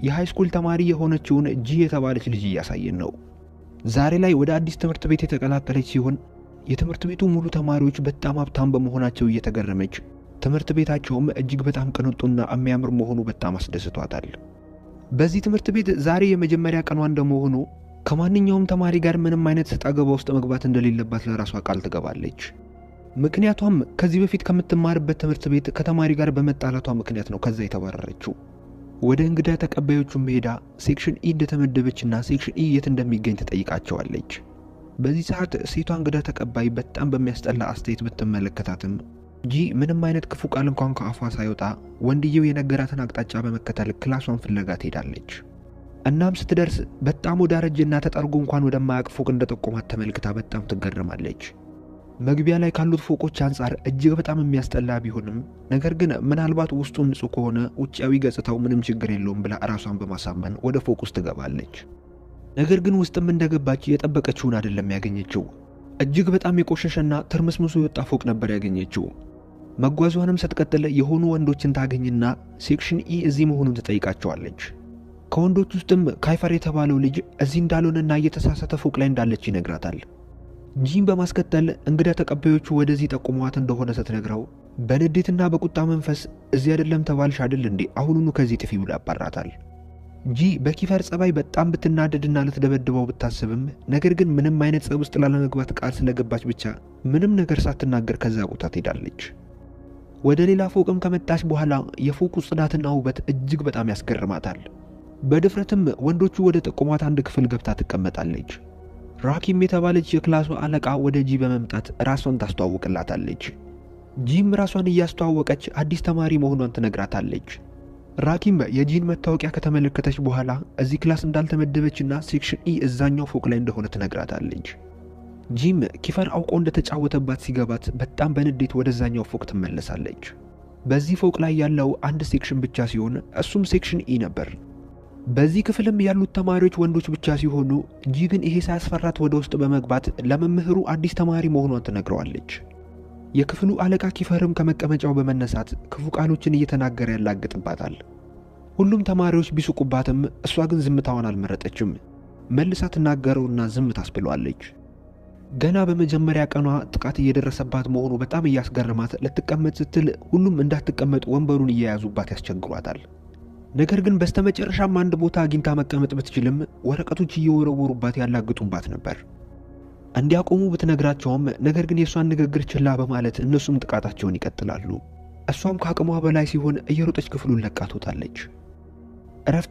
የሃይስኩል ተማሪ የሆነችውን ጂ የተባለች ልጅ እያሳየን ነው። ዛሬ ላይ ወደ አዲስ ትምህርት ቤት የተቀላቀለች ሲሆን የትምህርት ቤቱ ሙሉ ተማሪዎች በጣም ሀብታም በመሆናቸው እየተገረመች ትምህርት ቤታቸውም እጅግ በጣም ቅንጡና የሚያምር መሆኑ በጣም አስደስቷታል። በዚህ ትምህርት ቤት ዛሬ የመጀመሪያ ቀኗ እንደመሆኑ ከማንኛውም ተማሪ ጋር ምንም አይነት ሰጣ ገባ ውስጥ መግባት እንደሌለባት ለራሷ ቃል ትገባለች። ምክንያቱም ከዚህ በፊት ከምትማርበት ትምህርት ቤት ከተማሪ ጋር በመጣላቷ ምክንያት ነው ከዛ የተባረረችው። ወደ እንግዳ ተቀባዮቹ ሄዳ ሴክሽን ኢ እንደተመደበችና ሴክሽን ኢ የት እንደሚገኝ ተጠይቃቸዋለች። በዚህ ሰዓት ሴቷ እንግዳ ተቀባይ በጣም በሚያስጠላ አስተያየት ብትመለከታትም ጂ ምንም አይነት ክፉ ቃል እንኳን ከአፏ ሳይወጣ ወንድየው የነገራትን አቅጣጫ በመከተል ክላሷን ፍለጋ ትሄዳለች። እናም ስትደርስ በጣም ወዳረጀና ተጠርጎ እንኳን ወደማያውቅ ፎቅ እንደጠቆማት ተመልክታ በጣም ትገረማለች። መግቢያ ላይ ካሉት ፎቆች አንጻር እጅግ በጣም የሚያስጠላ ቢሆንም ነገር ግን ምናልባት ውስጡ ንጹህ ከሆነ ውጫዊ ገጽታው ምንም ችግር የለውም ብላ ራሷን በማሳመን ወደ ፎቅ ውስጥ ትገባለች። ነገር ግን ውስጥም እንደገባች የጠበቀችውን አይደለም ያገኘችው። እጅግ በጣም የቆሸሸና ትርምስምሱ የወጣ ፎቅ ነበር ያገኘችው። መጓዟንም ስትቀጥል የሆኑ ወንዶችን ታገኝና ሴክሽን ኢ እዚህ መሆኑን ትጠይቃቸዋለች። ከወንዶች ውስጥም ካይፈር የተባለው ልጅ እዚህ እንዳልሆነና እየተሳሳተ ፎቅ ላይ እንዳለች ይነግራታል። ጂን በማስከተል እንግዳ ተቀባዮቹ ወደዚህ ጠቁመዋት እንደሆነ ስትነግረው በንዴትና በቁጣ መንፈስ እዚህ አይደለም ተባልሽ አይደል እንዴ አሁኑኑ ከዚህ ጥፊ ብሎ ያባራታል። ጂ በኪፈር ጸባይ በጣም ብትናደድና ልትደበድበው ብታስብም ነገር ግን ምንም አይነት ጸብ ውስጥ ላለመግባት ቃል ስለገባች ብቻ ምንም ነገር ሳትናገር ከዛ ቦታ ትሄዳለች። ወደ ሌላ ፎቅም ከመጣች በኋላ የፎቁ ጽዳትና ውበት እጅግ በጣም ያስገርማታል። በድፍረትም ወንዶቹ ወደ ጠቁሟት አንድ ክፍል ገብታ ትቀመጣለች። ራኪም የተባለች የክላሱ አለቃ ወደ ጂ በመምጣት ራሷን ታስተዋውቅላታለች። ጂም ራሷን እያስተዋወቀች አዲስ ተማሪ መሆኗን ትነግራታለች። ራኪም የጂን መታወቂያ ከተመለከተች በኋላ እዚህ ክላስ እንዳልተመደበችና ሴክሽን ኢ እዛኛው ፎቅ ላይ እንደሆነ ትነግራታለች። ጂም ኪፈር አውቆ እንደተጫወተባት ሲገባት በጣም በንዴት ወደዛኛው ፎቅ ትመለሳለች። በዚህ ፎቅ ላይ ያለው አንድ ሴክሽን ብቻ ሲሆን እሱም ሴክሽን ኢ ነበር። በዚህ ክፍልም ያሉት ተማሪዎች ወንዶች ብቻ ሲሆኑ ጂ ግን ይሄ ሳያስፈራት ወደ ውስጥ በመግባት ለመምህሩ አዲስ ተማሪ መሆኗን ትነግረዋለች። የክፍሉ አለቃ ኪፈርም ከመቀመጫው በመነሳት ክፉ ቃሎችን እየተናገረ ያላግጥባታል። ሁሉም ተማሪዎች ቢሱቁባትም እሷ ግን ዝምታዋን አልመረጠችም። መልሳ ትናገረውና ዝም ታስብለዋለች። ገና በመጀመሪያ ቀኗ ጥቃት እየደረሰባት መሆኑ በጣም እያስገረማት ልትቀመጥ ስትል ሁሉም እንዳትቀመጥ ወንበሩን እየያዙባት ያስቸግሯታል። ነገር ግን በስተመጨረሻም አንድ ቦታ አግኝታ መቀመጥ ብትችልም ወረቀቶች እየወረወሩባት ያላግጡባት ነበር። እንዲያቆሙ ብትነግራቸውም ነገር ግን የሷን ንግግር ችላ በማለት እነሱም ጥቃታቸውን ይቀጥላሉ። እሷም ከአቅሟ በላይ ሲሆን እየሮጠች ክፍሉን ለቃ ትወጣለች። እረፍት